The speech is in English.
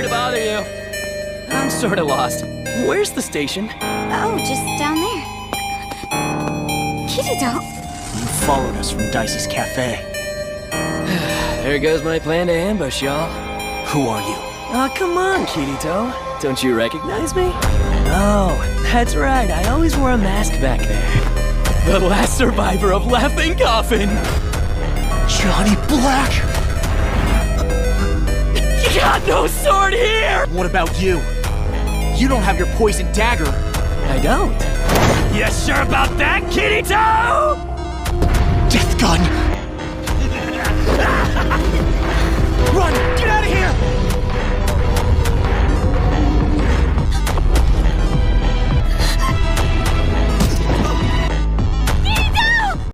Sorry to bother you. I'm sort of lost. Where's the station? Oh, just down there. Kirito! You followed us from Dicey's Cafe. There goes my plan to ambush y'all. Who are you? Oh, come on, Kirito. Don't you recognize me? Oh, that's right. I always wore a mask back there. The last survivor of Laughing Coffin. Johnny Black! You got no sword here! What about you? You don't have your poison dagger. I don't. You sure about that, Kirito? Death Gun!